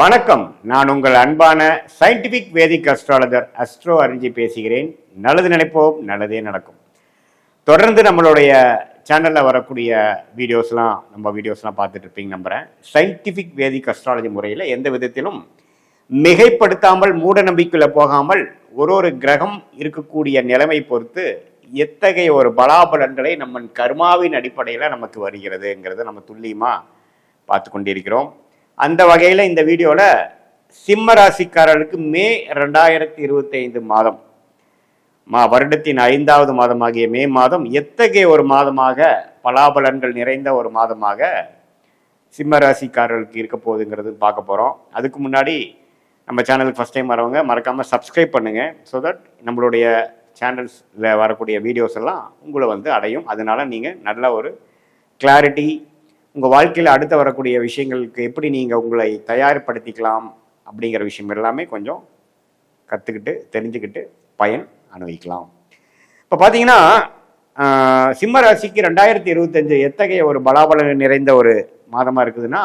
வணக்கம். நான் உங்கள் அன்பான சயின்டிபிக் வேதிக் அஸ்ட்ராலஜர் அஸ்ட்ரோ அரிஞ்சி பேசுகிறேன். நல்லது நினைப்போம், நல்லதே நடக்கும். தொடர்ந்து நம்மளுடைய சேனலில் வரக்கூடிய வீடியோஸ்லாம் பார்த்துட்டு இருப்பீங்க நம்புகிறேன். சயின்டிபிக் வேதிக் அஸ்ட்ராலஜி முறையில் எந்த விதத்திலும் மிகைப்படுத்தாமல் மூட நம்பிக்கையில் போகாமல் ஒரு கிரகம் இருக்கக்கூடிய நிலைமை பொறுத்து எத்தகைய ஒரு பலாபலன்களை நம்ம கர்மாவின் அடிப்படையில் நமக்கு வருகிறதுங்கிறத நம்ம துல்லியமாக பார்த்து கொண்டிருக்கிறோம். அந்த வகையில் இந்த வீடியோவில் சிம்ம ராசிக்காரர்களுக்கு மே 2025 மாதம் வருடத்தின் 5வது மாதமாகிய மே மாதம் எத்தகைய ஒரு மாதமாக பலாபலன்கள் நிறைந்த ஒரு மாதமாக சிம்ம ராசிக்காரர்களுக்கு இருக்க போகுதுங்கிறது பார்க்க போகிறோம். அதுக்கு முன்னாடி நம்ம சேனலுக்கு ஃபஸ்ட் டைம் வரவங்க மறக்காமல் சப்ஸ்கிரைப் பண்ணுங்கள். ஸோ தட் நம்மளுடைய சேனல்ஸில் வரக்கூடிய வீடியோஸ் எல்லாம் உங்களை அடையும். அதனால நீங்கள் நல்ல ஒரு கிளாரிட்டி, உங்கள் வாழ்க்கையில் அடுத்து வரக்கூடிய விஷயங்களுக்கு எப்படி நீங்கள் உங்களை தயார்படுத்திக்கலாம் அப்படிங்கிற விஷயம் எல்லாமே கொஞ்சம் கற்றுக்கிட்டு தெரிஞ்சுக்கிட்டு பயன் அனுபவிக்கலாம். இப்போ பார்த்தீங்கன்னா சிம்ம ராசிக்கு 2025 எத்தகைய ஒரு பலாபலன் நிறைந்த ஒரு மாதமாக இருக்குதுன்னா,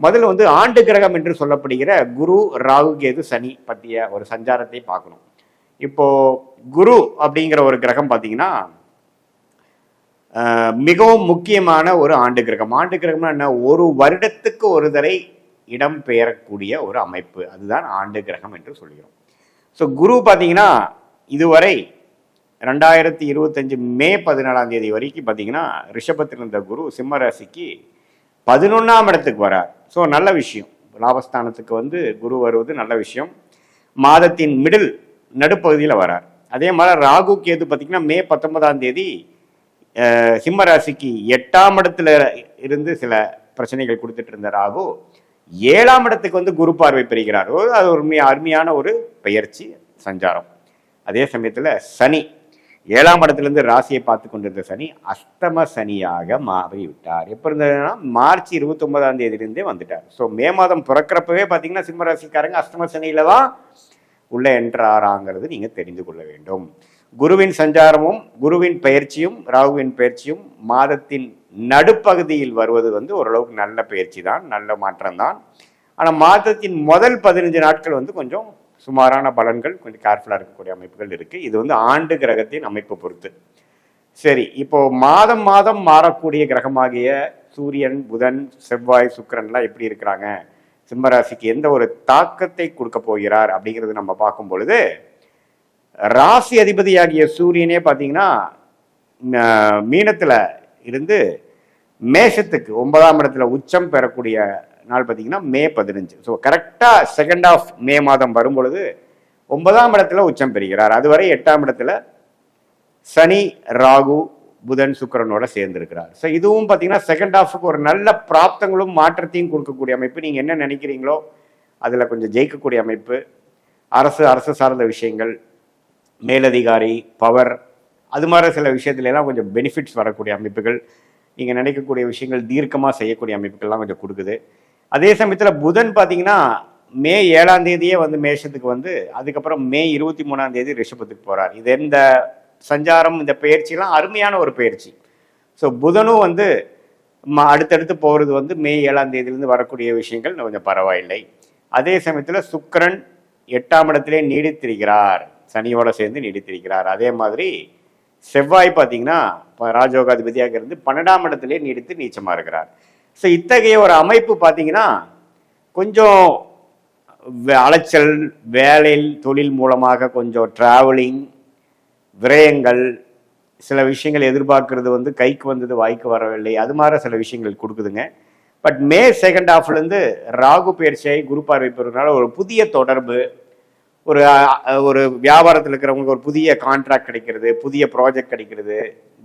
முதல்ல ஆண்டு கிரகம் என்று சொல்லப்படுகிற குரு, ராகு, கேது, சனி பற்றிய ஒரு சஞ்சாரத்தை பார்க்கணும். இப்போது குரு அப்படிங்கிற ஒரு கிரகம் பார்த்தீங்கன்னா மிகவும் முக்கியமான ஒரு ஆண்டு கிரகம். ஆண்டு கிரகம்னா என்ன? ஒரு வருடத்துக்கு ஒரு தடவை இடம் பெயரக்கூடிய ஒரு அமைப்பு, அதுதான் ஆண்டு கிரகம் என்று சொல்கிறோம். ஸோ குரு பார்த்தீங்கன்னா இதுவரை 2025 மே 14ஆம் தேதி வரைக்கும் பார்த்தீங்கன்னா ரிஷபத்தில் இருந்த குரு சிம்ம ராசிக்கு 11ஆம் இடத்துக்கு வரார். ஸோ நல்ல விஷயம். லாபஸ்தானத்துக்கு குரு வருவது நல்ல விஷயம். மாதத்தின் நடுப்பகுதியில் வரார். அதே மாதிரி ராகு கேது பார்த்தீங்கன்னா மே 19ஆம் தேதி சிம்ம ராசிக்கு 8ஆம் இடத்துல இருந்து சில பிரச்சனைகள் கொடுத்துட்டு இருந்த ராகு 7ஆம் இடத்துக்கு குரு பார்வை பெறுகிறார். அது ஒரு அருமையான ஒரு பெயர்ச்சி சஞ்சாரம். அதே சமயத்தில் சனி 7ஆம் இடத்துலேருந்து ராசியை பார்த்து கொண்டிருந்த சனி அஷ்டம சனியாக மாறிவிட்டார். எப்போ இருந்ததுன்னா மார்ச் 29ஆம் தேதியிலிருந்தே வந்துட்டார். ஸோ மே மாதம் பிறக்கிறப்பவே பார்த்தீங்கன்னா சிம்ம ராசிக்காரங்க அஷ்டம சனியில தான் உள்ளே என்ட்ராராங்கிறது நீங்கள் தெரிந்து கொள்ள வேண்டும். குருவின் சஞ்சாரமும் குருவின் பயிற்சியும் ராகுவின் பயிற்சியும் மாதத்தின் நடுப்பகுதியில் வருவது ஓரளவுக்கு நல்ல பயிற்சி தான், நல்ல மாற்றம் தான். ஆனால் மாதத்தின் முதல் 15 நாட்கள் கொஞ்சம் சுமாரான பலன்கள், கொஞ்சம் கேர்ஃபுல்லாக இருக்கக்கூடிய அமைப்புகள் இருக்குது. இது ஆண்டு கிரகத்தின் அமைப்பு பொறுத்து. சரி, இப்போ மாதம் மாதம் மாறக்கூடிய கிரகமாகிய சூரியன், புதன், செவ்வாய், சுக்கிரன்லாம் எப்படி இருக்கிறாங்க, சிம்மராசிக்கு எந்த ஒரு தாக்கத்தை கொடுக்க போகிறார் அப்படிங்கிறது நம்ம பார்க்கும் பொழுது, ராசி அதிபதியாகிய சூரியனே பார்த்தீங்கன்னா மீனத்தில் இருந்து மேஷத்துக்கு 9ஆம் இடத்துல உச்சம் பெறக்கூடிய நாள் பார்த்தீங்கன்னா மே 15. ஸோ கரெக்டாக செகண்ட் ஆஃப் மே மாதம் வரும் பொழுது 9ஆம் இடத்துல உச்சம் பெறுகிறார். அதுவரை 8ஆம் இடத்துல சனி, ராகு, புதன், சுக்கிரனோட சேர்ந்திருக்கிறார். ஸோ இதுவும் பார்த்தீங்கன்னா செகண்ட் ஆஃபுக்கு ஒரு நல்ல பிராப்தங்களும் மாற்றத்தையும் கொடுக்கக்கூடிய அமைப்பு. நீங்கள் என்ன நினைக்கிறீங்களோ அதில் கொஞ்சம் ஜெயிக்கக்கூடிய அமைப்பு. அரசு சார்ந்த விஷயங்கள், மேலதிகாரி, பவர், அது மாதிரி சில விஷயத்துலலாம் கொஞ்சம் பெனிஃபிட்ஸ் வரக்கூடிய அமைப்புகள், நீங்கள் நினைக்கக்கூடிய விஷயங்கள் தீர்க்கமாக செய்யக்கூடிய அமைப்புகள்லாம் கொஞ்சம் கொடுக்குது. அதே சமயத்தில் புதன் பார்த்தீங்கன்னா மே 7ஆம் தேதியே மேஷத்துக்கு அதுக்கப்புறம் மே 23ஆம் தேதி ரிஷபத்துக்கு போகிறார். இது இந்த சஞ்சாரம், இந்த பயிற்சியெல்லாம் அருமையான ஒரு பயிற்சி. ஸோ புதனும் அடுத்தடுத்து போகிறது மே 7ஆம் தேதியிலேருந்து வரக்கூடிய விஷயங்கள் கொஞ்சம் பரவாயில்லை. அதே சமயத்தில் சுக்கிரன் 8ஆம் இடத்திலே நீடித்திருக்கிறார், சனியோட சேர்ந்து நீடித்திருக்கிறார். அதே மாதிரி செவ்வாய் பார்த்தீங்கன்னா ராஜயோகாதிபதியாக இருந்து 12ஆம் இடத்திலே நீடித்து நீச்சமாக இருக்கிறார். ஸோ இத்தகைய ஒரு அமைப்பு பார்த்தீங்கன்னா கொஞ்சம் அலைச்சல், வேலையில் தொழில் மூலமாக கொஞ்சம் டிராவலிங், விரயங்கள், சில விஷயங்கள் எதிர்பார்க்கறது கைக்கு வந்தது வாய்க்கு வரவில்லை, அது மாதிரி சில விஷயங்கள் கொடுக்குதுங்க. பட் மே செகண்ட் ஹாஃப்லேருந்து ராகு பயிற்சியை குரு பார்வை பெறுறதுனால ஒரு புதிய தொடர்பு, ஒரு வியாபாரத்தில் இருக்கிறவங்களுக்கு ஒரு புதிய கான்ட்ராக்ட் கிடைக்கிறது, புதிய ப்ராஜெக்ட் கிடைக்கிறது,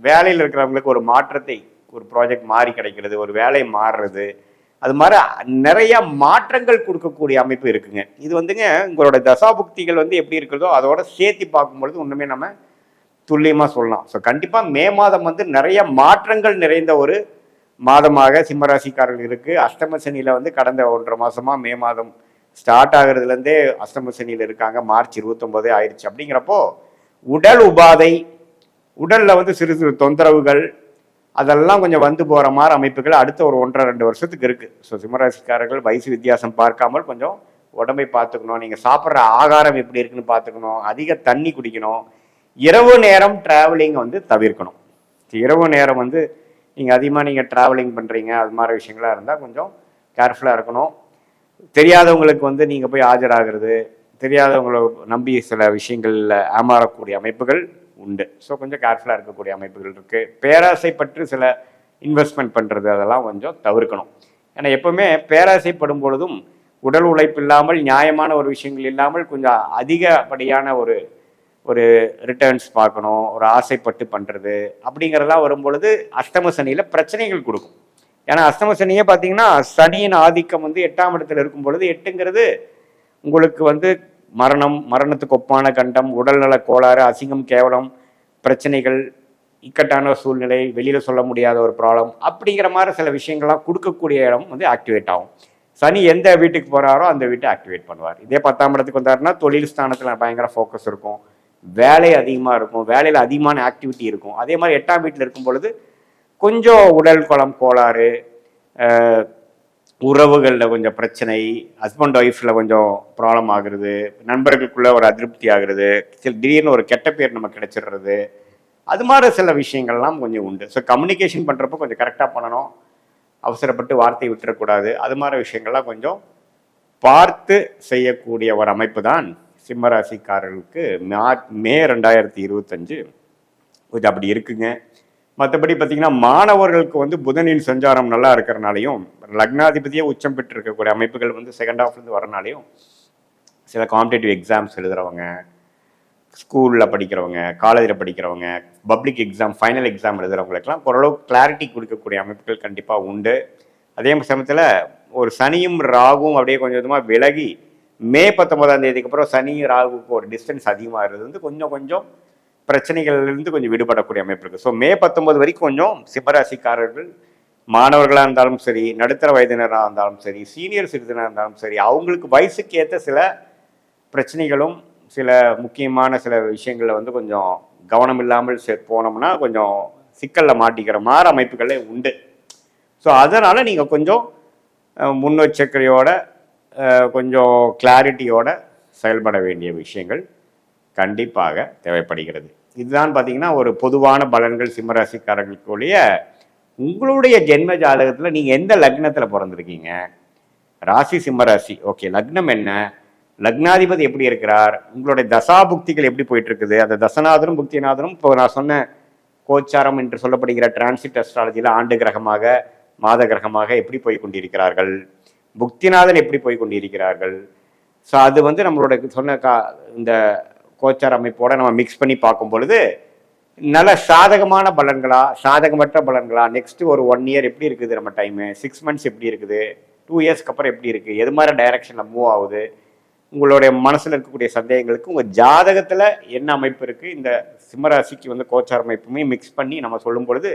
வேலையில் இருக்கிறவங்களுக்கு ஒரு மாற்றத்தை, ஒரு ப்ராஜெக்ட் மாறி கிடைக்கிறது, ஒரு வேலை மாறுறது, அது மாதிரி நிறைய மாற்றங்கள் கொடுக்கக்கூடிய அமைப்பு இருக்குங்க. இது உங்களோட தசாபுக்திகள் எப்படி இருக்கிறதோ அதோட சேர்த்து பார்க்கும்பொழுது ஒன்றுமே நம்ம துல்லியமாக சொல்லலாம். ஸோ கண்டிப்பாக மே மாதம் நிறைய மாற்றங்கள் நிறைந்த ஒரு மாதமாக சிம்மராசிக்காரர்கள் இருக்குது. அஷ்டம சனியில் கடந்த 1.5 மாதமாக மே மாதம் ஸ்டார்ட் ஆகிறதுலேருந்தே அஷ்டம சனியில் இருக்காங்க. மார்ச் 29 ஆயிடுச்சு. அப்படிங்கிறப்போ உடல் உபாதை, உடலில் சிறு சிறு தொந்தரவுகள், அதெல்லாம் கொஞ்சம் வந்து போகிற மாதிரி அமைப்புகள் அடுத்த ஒரு 1.5-2 வருஷத்துக்கு இருக்குது. ஸோ சிம்மராசிக்காரர்கள் வயசு வித்தியாசம் பார்க்காமல் கொஞ்சம் உடம்பை பார்த்துக்கணும். நீங்கள் சாப்பிட்ற ஆகாரம் எப்படி இருக்குன்னு பார்த்துக்கணும். அதிக தண்ணி குடிக்கணும். இரவு நேரம் டிராவலிங் வந்து தவிர்க்கணும். இரவு நேரம் வந்து நீங்கள் அதிகமாக ட்ராவலிங் பண்ணுறீங்க, அது மாதிரி விஷயங்களாக இருந்தால் கொஞ்சம் கேர்ஃபுல்லாக இருக்கணும். தெரியாதவங்களுக்கு வந்து நீங்கள் போய் ஆஜராகிறது, தெரியாதவங்களை நம்பி சில விஷயங்களில் ஏமாறக்கூடிய அமைப்புகள் உண்டு. ஸோ கொஞ்சம் கேர்ஃபுல்லாக இருக்கக்கூடிய அமைப்புகள் இருக்குது. பேராசைப்பட்டு சில இன்வெஸ்ட்மெண்ட் பண்ணுறது அதெல்லாம் கொஞ்சம் தவிர்க்கணும். ஏன்னா எப்பவுமே பேராசைப்படும் பொழுதும் உடல் உழைப்பு இல்லாமல், நியாயமான ஒரு விஷயங்கள் இல்லாமல் கொஞ்சம் அதிகப்படியான ஒரு ரிட்டர்ன்ஸ் பார்க்கணும், ஒரு ஆசைப்பட்டு பண்ணுறது அப்படிங்கிறதெல்லாம் வரும்பொழுது அஷ்டம சனியில் பிரச்சனைகள் கொடுக்கும். ஏன்னா அஷ்டம சனியே பார்த்தீங்கன்னா சனியின் ஆதிக்கம் வந்து 8ஆம் இடத்துல இருக்கும் பொழுது, 8ங்கிறது உங்களுக்கு வந்து மரணத்துக்கு ஒப்பான கண்டம், உடல்நல கோளாறு, அசிங்கம், கேவலம், பிரச்சனைகள், இக்கட்டான சூழ்நிலை, வெளியில் சொல்ல முடியாத ஒரு ப்ராப்ளம் அப்படிங்கிற மாதிரி சில விஷயங்கள்லாம் கொடுக்கக்கூடிய இடம் வந்து ஆக்டிவேட் ஆகும். சனி எந்த வீட்டுக்கு போகிறாரோ அந்த வீட்டை ஆக்டிவேட் பண்ணுவார். இதே 10ஆம் இடத்துக்கு வந்தாருன்னா தொழில் ஸ்தானத்தில் பயங்கர ஃபோக்கஸ் இருக்கும், வேலை அதிகமாக இருக்கும், வேலையில் அதிகமான ஆக்டிவிட்டி இருக்கும். அதே மாதிரி 8ஆம் வீட்டில் இருக்கும் பொழுது கொஞ்சம் உடல் குளம் கோளாறு, உறவுகளில் கொஞ்சம் பிரச்சனை, ஹஸ்பண்ட் ஒய்ஃபில் கொஞ்சம் ப்ராப்ளம் ஆகுறது, நண்பர்களுக்குள்ளே ஒரு அதிருப்தி ஆகுறது, திடீர்னு ஒரு கெட்ட பேர் நமக்கு கிடைச்சிடுறது, அது மாதிரி சில விஷயங்கள்லாம் கொஞ்சம் உண்டு. ஸோ கம்யூனிகேஷன் பண்ணுறப்போ கொஞ்சம் கரெக்டாக பண்ணணும், அவசரப்பட்டு வார்த்தை விட்டுறக்கூடாது. அது மாதிரி விஷயங்கள்லாம் கொஞ்சம் பார்த்து செய்யக்கூடிய ஒரு அமைப்பு தான் சிம்மராசிக்காரர்களுக்கு மே 2025 கொஞ்சம் அப்படி இருக்குங்க. மற்றபடி பார்த்தீங்கன்னா மாணவர்களுக்கு வந்து புதனின் சஞ்சாரம் நல்லா இருக்கிறனாலையும், லக்னாதிபதியே உச்சம் பெற்று இருக்கக்கூடிய அமைப்புகள் வந்து செகண்ட் ஹாஃப்லேருந்து வரனாலையும் சில காம்படேட்டிவ் எக்ஸாம்ஸ் எழுதுகிறவங்க, ஸ்கூலில் படிக்கிறவங்க, காலேஜில் படிக்கிறவங்க, பப்ளிக் எக்ஸாம், ஃபைனல் எக்ஸாம் எழுதுகிறவங்களுக்கெல்லாம் ஓரளவு கிளாரிட்டி கொடுக்கக்கூடிய அமைப்புகள் கண்டிப்பாக உண்டு. அதே சமயத்தில் ஒரு சனியும் ராகுவும் அப்படியே கொஞ்சம் கொஞ்சமாக விலகி மே 19ஆம் தேதிக்கு அப்புறம் சனி ராகுக்கு ஒரு டிஸ்டன்ஸ் அதிகமாக இருந்தது வந்து கொஞ்சம் பிரச்சனைகள்லேருந்து கொஞ்சம் விடுபடக்கூடிய அமைப்பு இருக்குது. ஸோ மே 19 வரைக்கும் கொஞ்சம் சிம்மராசிக்காரர்கள் மாணவர்களாக இருந்தாலும் சரி, நடுத்தர வயதினராக இருந்தாலும் சரி, சீனியர் சிட்டிசனாக இருந்தாலும் சரி, அவங்களுக்கு வயசுக்கு ஏற்ற சில பிரச்சனைகளும் சில முக்கியமான சில விஷயங்களில் வந்து கொஞ்சம் கவனம் இல்லாமல் போனோம்னா கொஞ்சம் சிக்கலில் மாட்டிக்கிற மாதிரி அமைப்புகளே உண்டு. ஸோ அதனால் நீங்கள் கொஞ்சம் முன்னெச்சரிக்கையோட கொஞ்சம் கிளாரிட்டியோட செயல்பட வேண்டிய விஷயங்கள் கண்டிப்பாக தேவைப்படுகிறது. இதுதான் பார்த்தீங்கன்னா ஒரு பொதுவான பலன்கள் சிம்மராசிக்காரர்களுக்குரிய. உங்களுடைய ஜென்ம ஜாதகத்தில் நீங்கள் எந்த லக்னத்தில் பிறந்திருக்கீங்க, ராசி சிம்மராசி, ஓகே, லக்னம் என்ன, லக்னாதிபதி எப்படி இருக்கிறார், உங்களுடைய தசாபுக்திகள் எப்படி போயிட்டு இருக்குது, அந்த தசநாதனும் புக்திநாதனும் இப்போ நான் சொன்ன கோச்சாரம் என்று சொல்லப்படுகிற டிரான்சிட் அஸ்ட்ராலஜியில் ஆண்டு கிரகமாக மாத கிரகமாக எப்படி போய் கொண்டிருக்கிறார்கள், புக்திநாதன் எப்படி போய் கொண்டிருக்கிறார்கள். ஸோ அது வந்து நம்மளோட சொன்ன இந்த கோச்சார அமைப்போட நம்ம மிக்ஸ் பண்ணி பார்க்கும் பொழுது நல்ல சாதகமான பலன்களா, சாதகமற்ற பலன்களா, நெக்ஸ்ட் ஒரு 1 இயர் எப்படி இருக்குது, நம்ம டைமு 6 மந்த்ஸ் எப்படி இருக்குது, 2 இயர்ஸ்க்கு அப்புறம் எப்படி இருக்குது, எது மாதிரி டைரக்ஷனில் மூவ் ஆகுது, உங்களுடைய மனசில் இருக்கக்கூடிய சந்தேகங்களுக்கு உங்கள் ஜாதகத்தில் என்ன அமைப்பு இருக்குது, இந்த சிம்மராசிக்கு வந்து கோச்சார அமைப்புமே மிக்ஸ் பண்ணி நம்ம சொல்லும் பொழுது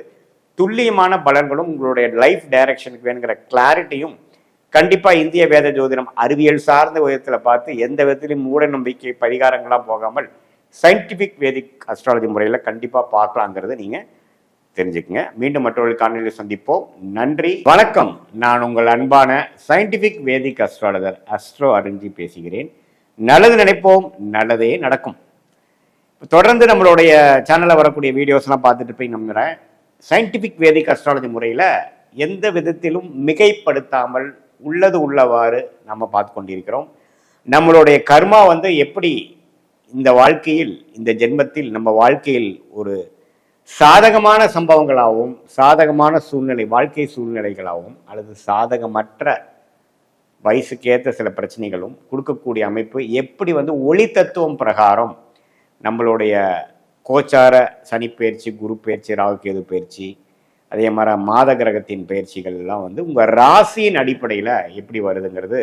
துல்லியமான பலன்களும் உங்களுடைய லைஃப் டைரக்ஷனுக்கு வேணுங்கிற கிளாரிட்டியும் கண்டிப்பாக இந்திய வேத ஜோதிடம் அறிவியல் சார்ந்த விதத்தில் பார்த்து எந்த விதத்திலையும் மூட நம்பிக்கை பரிகாரங்களாக போகாமல் சயின்டிஃபிக் வேதிக் அஸ்ட்ராலஜி முறையில் கண்டிப்பாக பார்க்கலாங்கிறத நீங்கள் தெரிஞ்சுக்கங்க. மீண்டும் மற்றொரு காணொலியில் சந்திப்போம். நன்றி, வணக்கம். நான் உங்கள் அன்பான சயின்டிஃபிக் வேதிக் அஸ்ட்ராலஜர் அஸ்ட்ரோ அருஞ்சி பேசுகிறேன். நல்லது நினைப்போம், நல்லதே நடக்கும். தொடர்ந்து நம்மளுடைய சேனலில் வரக்கூடிய வீடியோஸ்லாம் பார்த்துட்டு போய் நம்புகிறேன். சயின்டிஃபிக் வேதிக் அஸ்ட்ராலஜி முறையில் எந்த விதத்திலும் மிகைப்படுத்தாமல் உள்ளது உள்ளவாறு நம்ம பார்த்து கொண்டிருக்கிறோம். நம்மளுடைய கர்மா வந்து எப்படி இந்த வாழ்க்கையில், இந்த ஜென்மத்தில் நம்ம வாழ்க்கையில் ஒரு சாதகமான சம்பவங்களாகவும் சாதகமான சூழ்நிலை, வாழ்க்கை சூழ்நிலைகளாகவும் அல்லது சாதகமற்ற வயசுக்கேற்ற சில பிரச்சனைகளும் கொடுக்கக்கூடிய அமைப்பு எப்படி வந்து ஒளி தத்துவம் பிரகாரம் நம்மளுடைய கோச்சார சனிப்பெயர்ச்சி, குரு பயிற்சி, ராகு கேது பயிற்சி, அதே மாதிரி மாத கிரகத்தின் பயிற்சிகள் எல்லாம் வந்து உங்கள் ராசியின் அடிப்படையில் எப்படி வருதுங்கிறது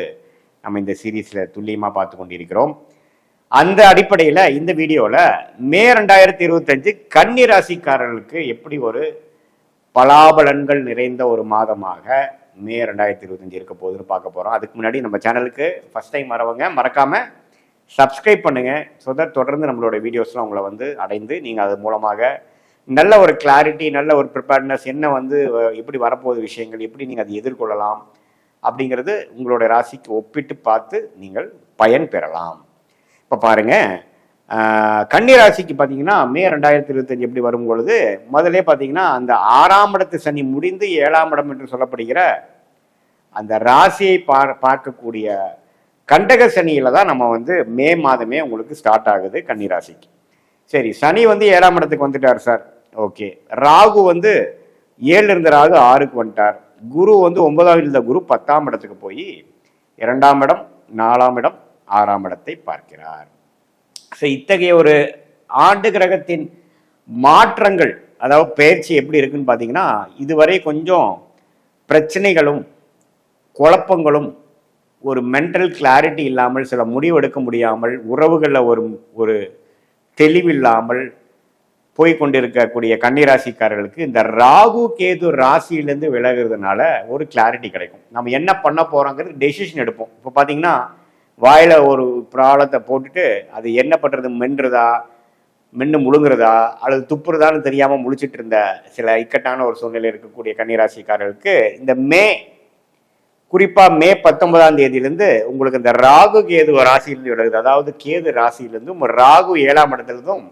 நம்ம இந்த சீரீஸில் துல்லியமாக பார்த்து கொண்டிருக்கிறோம். அந்த அடிப்படையில் இந்த வீடியோவில் மே 2025 கன்னி ராசிக்காரர்களுக்கு எப்படி ஒரு பலாபலன்கள் நிறைந்த ஒரு மாதமாக மே 2025 இருக்க போகுதுன்னு பார்க்க போகிறோம். அதுக்கு முன்னாடி நம்ம சேனலுக்கு ஃபஸ்ட் டைம் வரவங்க மறக்காமல் சப்ஸ்கிரைப் பண்ணுங்கள். ஸோ தட் தொடர்ந்து நம்மளோட வீடியோஸ்லாம் உங்களை வந்து அடைந்து நீங்கள் அது மூலமாக நல்ல ஒரு கிளாரிட்டி, நல்ல ஒரு ப்ரிப்பேர்ட்னஸ், என்ன வந்து எப்படி வரப்போகுது விஷயங்கள், எப்படி நீங்கள் அதை எதிர்கொள்ளலாம் அப்படிங்கிறது உங்களோட ராசிக்கு ஒப்பிட்டு பார்த்து நீங்கள் பயன் பெறலாம். இப்போ பாருங்க, கன்னி ராசிக்கு பார்த்தீங்கன்னா மே 2025 எப்படி வரும் பொழுது முதலே பார்த்தீங்கன்னா அந்த 6ஆம் இடத்து சனி முடிந்து 7ஆம் இடம் என்று சொல்லப்படுகிற அந்த ராசியை பார்க்கக்கூடிய கண்டக சனியில தான் நம்ம வந்து மே மாதமே உங்களுக்கு ஸ்டார்ட் ஆகுது கன்னி ராசிக்கு. சரி, சனி வந்து 7ஆம் இடத்துக்கு வந்துட்டார் சார், ஓகே. ராகு வந்து 7 இருந்த ராகு 6க்கு வந்துட்டார். குரு வந்து 9ஆம் இருந்த குரு 10ஆம் இடத்துக்கு போய் 2ஆம் இடம், 4ஆம் இடம், 6ஆம் இடத்தை பார்க்கிறார். இத்தகைய ஒரு ஆண்டு கிரகத்தின் மாற்றங்கள், அதாவது பயிற்சி எப்படி இருக்குன்னு பார்த்தீங்கன்னா, இதுவரை கொஞ்சம் பிரச்சனைகளும் குழப்பங்களும் ஒரு மென்டல் கிளாரிட்டி இல்லாமல், சில முடிவு எடுக்க முடியாமல், உறவுகளில் ஒரு தெளிவில்லாமல் போய்கொண்டிருக்கக்கூடிய கன்னிராசிக்காரர்களுக்கு இந்த ராகு கேது ராசியிலேருந்து விலகிறதுனால ஒரு கிளாரிட்டி கிடைக்கும். நம்ம என்ன பண்ண போகிறோங்கிறது டெசிஷன் எடுப்போம். இப்போ பார்த்தீங்கன்னா வாயில் ஒரு பிராளத்தை போட்டுட்டு அது என்ன பண்ணுறது, மென்று முழுங்குறதா அல்லது துப்புறதான்னு தெரியாமல் முழிச்சிட்டு இருந்த சில இக்கட்டான ஒரு சூழ்நிலை இருக்கக்கூடிய கன்னிராசிக்காரர்களுக்கு இந்த குறிப்பாக மே 19ஆம் தேதியிலேருந்து உங்களுக்கு இந்த ராகு கேது ராசியிலிருந்து விலகுது. அதாவது கேது ராசியிலிருந்தும் ராகு 7ஆம் இடத்துலேருந்தும்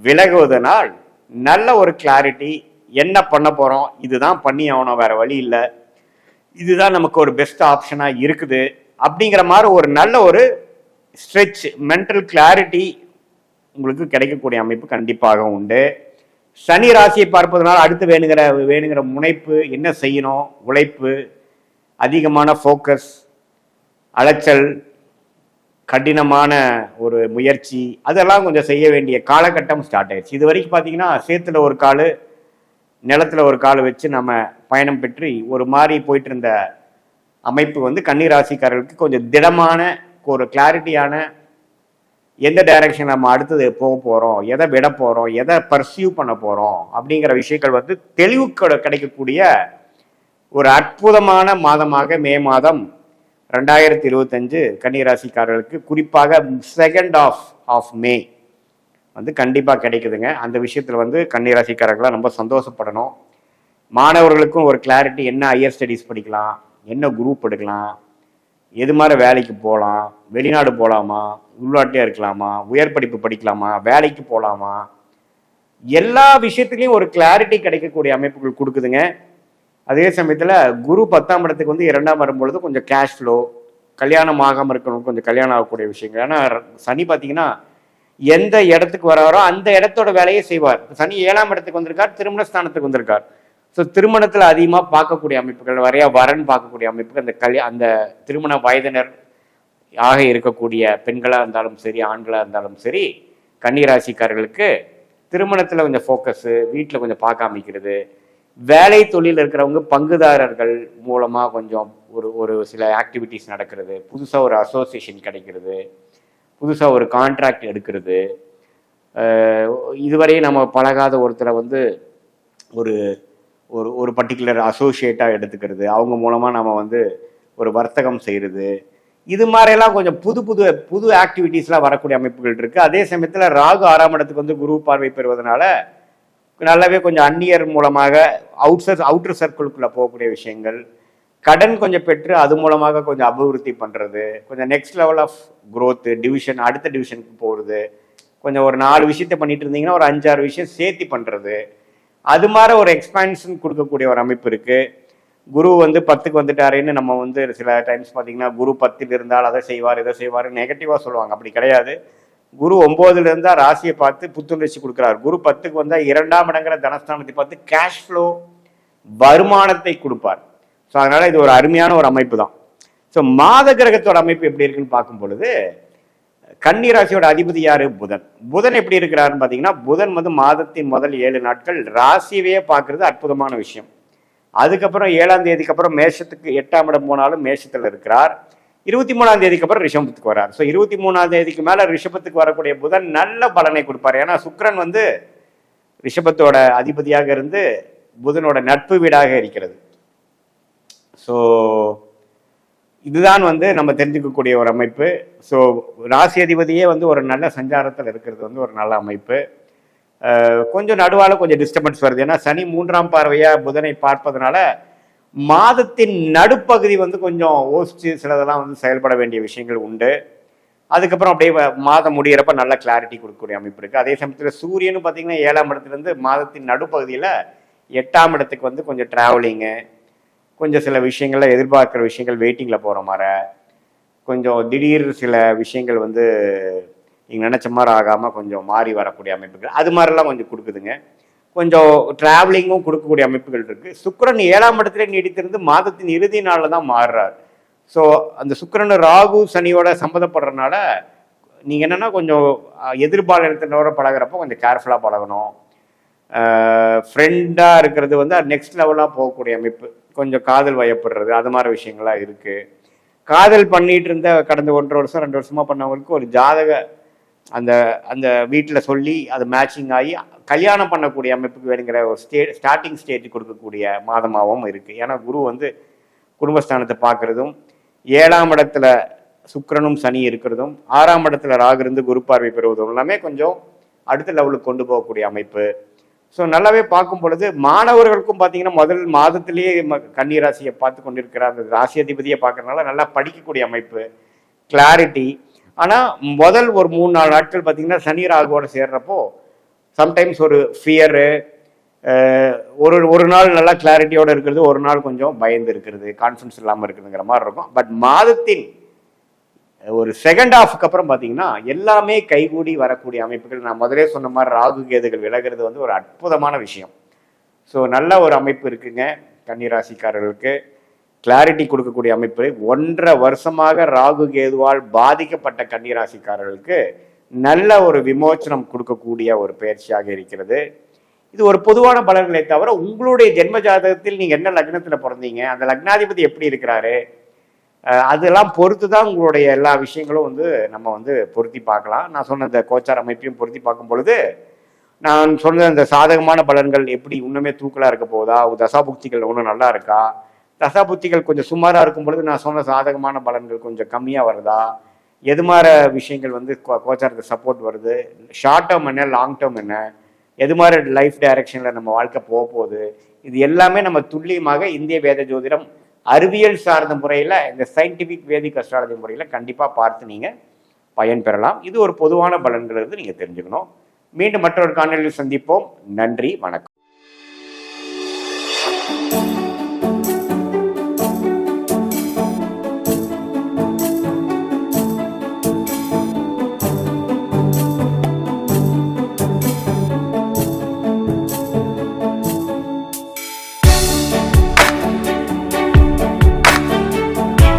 விலகுவதனால் நல்ல ஒரு கிளாரிட்டி, என்ன பண்ண போகிறோம், இதுதான் பண்ணி ஆகணும், வேற வழி இல்லை, இதுதான் நமக்கு ஒரு பெஸ்ட் ஆப்ஷனாக இருக்குது அப்படிங்கிற மாதிரி ஒரு நல்ல ஒரு ஸ்ட்ரெச் மென்டல் கிளாரிட்டி உங்களுக்கு கிடைக்கக்கூடிய அமைப்பு கண்டிப்பாக உண்டு. சனி ராசியை பார்ப்பதனால் அடுத்து வேணுங்கிற முனைப்பு, என்ன செய்யணும், உழைப்பு, அதிகமான ஃபோக்கஸ், அலைச்சல், கடினமான ஒரு முயற்சி, அதெல்லாம் கொஞ்சம் செய்ய வேண்டிய காலகட்டம் ஸ்டார்ட் ஆயிடுச்சு. இது வரைக்கும் பார்த்தீங்கன்னா சேத்துல ஒரு கால் நிலத்துல ஒரு கால் வச்சு நம்ம பயணம் பெற்று ஒரு மாதிரி போயிட்டு இருந்த அமைப்பு வந்து கன்னி ராசிக்காரர்களுக்கு கொஞ்சம் திடமான ஒரு கிளாரிட்டியான, எந்த டைரக்ஷன் நம்ம அடுத்தது போக போகிறோம், எதை விட போகிறோம், எதை பர்சியூ பண்ண போகிறோம் அப்படிங்கிற விஷயங்கள் வந்து தெளிவு கிடைக்கக்கூடிய ஒரு அற்புதமான மாதமாக மே மாதம் 2025 கன்னிராசிக்காரர்களுக்கு குறிப்பாக செகண்ட் ஆஃப் மே வந்து கண்டிப்பாக கிடைக்குதுங்க. அந்த விஷயத்தில் வந்து கன்னிராசிக்காரர்களாக ரொம்ப சந்தோஷப்படணும். மாணவர்களுக்கும் ஒரு கிளாரிட்டி, என்ன ஹையர் ஸ்டடீஸ் படிக்கலாம், என்ன குரூப் எடுக்கலாம், எது மாதிரி வேலைக்கு போகலாம், வெளிநாடு போகலாமா, உள்நாட்டிலே இருக்கலாமா, உயர் படிப்பு படிக்கலாமா, வேலைக்கு போகலாமா, எல்லா விஷயத்துலையும் ஒரு கிளாரிட்டி கிடைக்கக்கூடிய அமைப்புகள் கொடுக்குதுங்க. அதே சமயத்தில் குரு 10ஆம் இடத்துக்கு வந்து 2ஆம் வரும்பொழுது கொஞ்சம் கேஷ் ஃப்ளோ, கல்யாணம் ஆகாமல் இருக்கணும், கொஞ்சம் கல்யாணம் ஆகக்கூடிய விஷயங்கள். ஏன்னா சனி பார்த்தீங்கன்னா எந்த இடத்துக்கு வராரோ அந்த இடத்தோட வேலையை செய்வார். சனி 7ஆம் இடத்துக்கு வந்திருக்கார், திருமண ஸ்தானத்துக்கு வந்திருக்கார். ஸோ திருமணத்தில் அதிகமாக பார்க்கக்கூடிய அமைப்புகள், நிறைய வரன் பார்க்கக்கூடிய அமைப்புகள், அந்த திருமண வயதினர் ஆக இருக்கக்கூடிய பெண்களாக இருந்தாலும் சரி, ஆண்களாக இருந்தாலும் சரி, கன்னிராசிக்காரர்களுக்கு திருமணத்தில் கொஞ்சம் ஃபோக்கஸு, வீட்டில் கொஞ்சம் பார்க்க அமைக்கிறது, வேலை தொழில் இருக்கிறவங்க பங்குதாரர்கள் மூலமாக கொஞ்சம் ஒரு சில ஆக்டிவிட்டிஸ் நடக்கிறது, புதுசாக ஒரு அசோசியேஷன் கிடைக்கிறது, புதுசாக ஒரு கான்ட்ராக்ட் எடுக்கிறது, இதுவரை நம்ம பழகாத ஒருத்தரை வந்து ஒரு ஒரு ஒரு பர்டிகுலர் அசோசியேட்டாக எடுத்துக்கிறது, அவங்க மூலமாக நம்ம வந்து ஒரு வர்த்தகம் செய்கிறது, இது மாதிரிலாம் கொஞ்சம் புது ஆக்டிவிட்டீஸ்லாம் வரக்கூடிய அமைப்புகள் இருக்குது. அதே சமயத்தில் ராகு 6ஆம் இடத்துக்கு வந்து குரு பார்வை பெறுவதனால நல்லாவே கொஞ்சம் அந்நியர் மூலமாக அவுட்டர் சர்க்கிள்குள்ளே போகக்கூடிய விஷயங்கள், கடன் கொஞ்சம் பெற்று அது மூலமாக கொஞ்சம் அபிவிருத்தி பண்ணுறது, கொஞ்சம் next level of growth, division, அடுத்த டிவிஷனுக்கு போகிறது, கொஞ்சம் ஒரு 4 விஷயத்தை பண்ணிட்டு இருந்தீங்கன்னா ஒரு 5-6 விஷயம் சேர்த்து பண்ணுறது, அது மாதிரி ஒரு எக்ஸ்பான்ஷன் கொடுக்கக்கூடிய ஒரு அமைப்பு இருக்குது. குரு வந்து 10க்கு வந்துட்டாருன்னு நம்ம வந்து சில டைம்ஸ் பார்த்தீங்கன்னா குரு 10ல் இருந்தால் அதை செய்வார் இதை செய்வார் நெகட்டிவாக சொல்லுவாங்க. அப்படி கிடையாது. குரு 9ல் இருந்தால் ராசியை பார்த்து புத்துணர்ச்சி கொடுக்குறாரு. குரு 10க்கு வந்தால் 2ஆம் இடங்கிற தனஸ்தானத்தை பார்த்து கேஷ் ஃப்ளோ, வருமானத்தை கொடுப்பார். ஸோ அதனால் இது ஒரு அருமையான ஒரு அமைப்பு தான். ஸோ மாத கிரகத்தோட அமைப்பு எப்படி இருக்குன்னு பார்க்கும் பொழுது, கன்னி ராசியோட அதிபதி யாரு? புதன். புதன் எப்படி இருக்கிறாருன்னு பார்த்தீங்கன்னா, புதன் வந்து மாதத்தின் முதல் 7 நாட்கள் ராசியவே பார்க்கறது அற்புதமான விஷயம். அதுக்கப்புறம் 7ஆம் தேதிக்கு அப்புறம் மேஷத்துக்கு 8ஆம் இடம் போனாலும் மேஷத்தில் இருக்கிறார். 23ஆம் தேதிக்கு அப்புறம் ரிஷபத்துக்கு வரார். ஸோ 23ஆம் தேதிக்கு மேலே ரிஷபத்துக்கு வரக்கூடிய புதன் நல்ல பலனை கொடுப்பார். ஏன்னா சுக்கிரன் வந்து ரிஷபத்தோட அதிபதியாக இருந்து புதனோட நட்பு வீடாக இருக்கிறது. ஸோ இதுதான் வந்து நம்ம தெரிஞ்சுக்கக்கூடிய ஒரு அமைப்பு. ஸோ ராசி அதிபதியே வந்து ஒரு நல்ல சஞ்சாரத்தில் இருக்கிறது வந்து ஒரு நல்ல அமைப்பு. கொஞ்சம் நடுவால கொஞ்சம் டிஸ்டர்பன்ஸ் வருது. ஏன்னா சனி 3ஆம் பார்வையா புதனை பார்ப்பதனால மாதத்தின் நடுப்பகுதி வந்து கொஞ்சம் யோசிச்சு சிலதெல்லாம் வந்து செயல்பட வேண்டிய விஷயங்கள் உண்டு. அதுக்கப்புறம் அப்படியே மாதம் முடிகிறப்ப நல்ல கிளாரிட்டி கொடுக்கக்கூடிய அமைப்பு இருக்குது. அதே சமயத்தில் சூரியனும் பார்த்தீங்கன்னா 7ஆம் இடத்துலேருந்து மாதத்தின் நடுப்பகுதியில் 8ஆம் இடத்துக்கு வந்து கொஞ்சம் ட்ராவலிங்கு, கொஞ்சம் சில விஷயங்கள்ல எதிர்பார்க்குற விஷயங்கள் வெயிட்டிங்கில் போகிற மாதிரி, கொஞ்சம் திடீர் சில விஷயங்கள் வந்து நீங்கள் நினச்ச மாதிரி ஆகாமல் கொஞ்சம் மாறி வரக்கூடிய அமைப்புகள் அது மாதிரிலாம் கொஞ்சம் கொடுக்குதுங்க. கொஞ்சம் ட்ராவலிங்கும் கொடுக்கக்கூடிய அமைப்புகள் இருக்குது. சுக்கிரன் 7ஆம் இடத்துல நீடித்திருந்து மாதத்தின் இறுதி நாளில் தான் மாறுறார். ஸோ அந்த சுக்கிரன் ராகு சனியோட சம்மந்தப்படுறதுனால நீங்கள் என்னென்னா கொஞ்சம் எதிர்பாலினத்தினோட பழகிறப்போ கொஞ்சம் கேர்ஃபுல்லாக பழகணும். ஃப்ரெண்டாக இருக்கிறது வந்து நெக்ஸ்ட் லெவலாக போகக்கூடிய அமைப்பு, கொஞ்சம் காதல் வயப்படுறது அது மாதிரி விஷயங்கள்லாம் இருக்குது. காதல் பண்ணிட்டு இருந்த கடந்த 1.5 வருஷம் 2 வருஷமாக பண்ணவங்களுக்கு ஒரு ஜாதக அந்த அந்த வீட்டில் சொல்லி அது மேட்சிங் ஆகி கல்யாணம் பண்ணக்கூடிய அமைப்புக்கு வேணுங்கிற ஒரு ஸ்டார்டிங் ஸ்டேஜ் கொடுக்கக்கூடிய மாதமாகவும் இருக்குது. ஏன்னா குரு வந்து குடும்பஸ்தானத்தை பார்க்குறதும் 7ஆம் இடத்துல சுக்கிரனும் சனி இருக்கிறதும் 6ஆம் இடத்துல ராகு இருந்து குரு பார்வை பெறுவதும் எல்லாமே கொஞ்சம் அடுத்த லெவலுக்கு கொண்டு போகக்கூடிய அமைப்பு. ஸோ நல்லாவே பார்க்கும் பொழுது மாணவர்களுக்கும் பார்த்தீங்கன்னா முதல் மாதத்திலேயே கன்னி ராசியை பார்த்து கொண்டிருக்கிற அந்த ராசி அதிபதியை பார்க்கறதுனால நல்லா படிக்கக்கூடிய அமைப்பு, கிளாரிட்டி. ஆனால் முதல் ஒரு 3-4 நாட்கள் பார்த்தீங்கன்னா சனி ராகுவோட சேர்றப்போ சம்டைம்ஸ் ஒரு ஃபியரு, ஒரு நாள் நல்லா கிளாரிட்டியோடு இருக்கிறது, ஒரு நாள் கொஞ்சம் பயந்து இருக்கிறது, கான்ஃபிடன்ஸ் இல்லாமல் இருக்குதுங்கிற மாதிரி இருக்கும். பட் மாதத்தின் ஒரு செகண்ட் ஹாஃப்க்கு அப்புறம் பார்த்தீங்கன்னா எல்லாமே கைகூடி வரக்கூடிய அமைப்புகள். நான் முதலே சொன்ன மாதிரி ராகு கேதுகள் விலகிறது வந்து ஒரு அற்புதமான விஷயம். ஸோ நல்ல ஒரு அமைப்பு இருக்குங்க கன்னிராசிக்காரர்களுக்கு. கிளாரிட்டி கொடுக்கக்கூடிய அமைப்பு. 1.5 வருஷமாக ராகு கேதுவால் பாதிக்கப்பட்ட கன்னிராசிக்காரர்களுக்கு நல்ல ஒரு விமோச்சனம் கொடுக்கக்கூடிய ஒரு பயிற்சியாக இருக்கிறது. இது ஒரு பொதுவான பலன்களை தவிர உங்களுடைய ஜென்ம ஜாதகத்தில் நீங்கள் என்ன லக்னத்தில் பிறந்தீங்க, அந்த லக்னாதிபதி எப்படி இருக்கிறாரு, அதெல்லாம் பொறுத்து தான் உங்களுடைய எல்லா விஷயங்களும் வந்து நம்ம வந்து பொருத்தி பார்க்கலாம். நான் சொன்ன இந்த கோச்சார் அமைப்பையும் பொருத்தி பார்க்கும் பொழுது நான் சொன்ன இந்த சாதகமான பலன்கள் எப்படி இன்னுமே தூக்கலாக இருக்க போதா, தசாபுக்திகள் ஒன்றும் நல்லா இருக்கா, தசாபுக்திகள் கொஞ்சம் சுமாராக இருக்கும் பொழுது நான் சொன்ன சாதகமான பலன்கள் கொஞ்சம் கம்மியாக வருதா, எது மாதிரி விஷயங்கள் வந்து கோச்சாரத்தை சப்போர்ட் வருது, ஷார்ட் டேர்ம் என்ன லாங் டேர்ம் என்ன, எது மாதிரி லைஃப் டைரக்ஷனில் நம்ம வாழ்க்கை போக போகுது, இது எல்லாமே நம்ம துல்லியமாக இந்திய வேத ஜோதிடம் அறிவியல் சார்ந்த முறையில் இந்த சயின்டிஃபிக் வேதிக் அஸ்ட்ராலஜி முறையில் கண்டிப்பாக பார்த்து நீங்கள் பயன்பெறலாம். இது ஒரு பொதுவான பலன்கள் நீங்கள் தெரிஞ்சுக்கணும். மீண்டும் மற்றொரு காணொலியில் சந்திப்போம். நன்றி, வணக்கம்.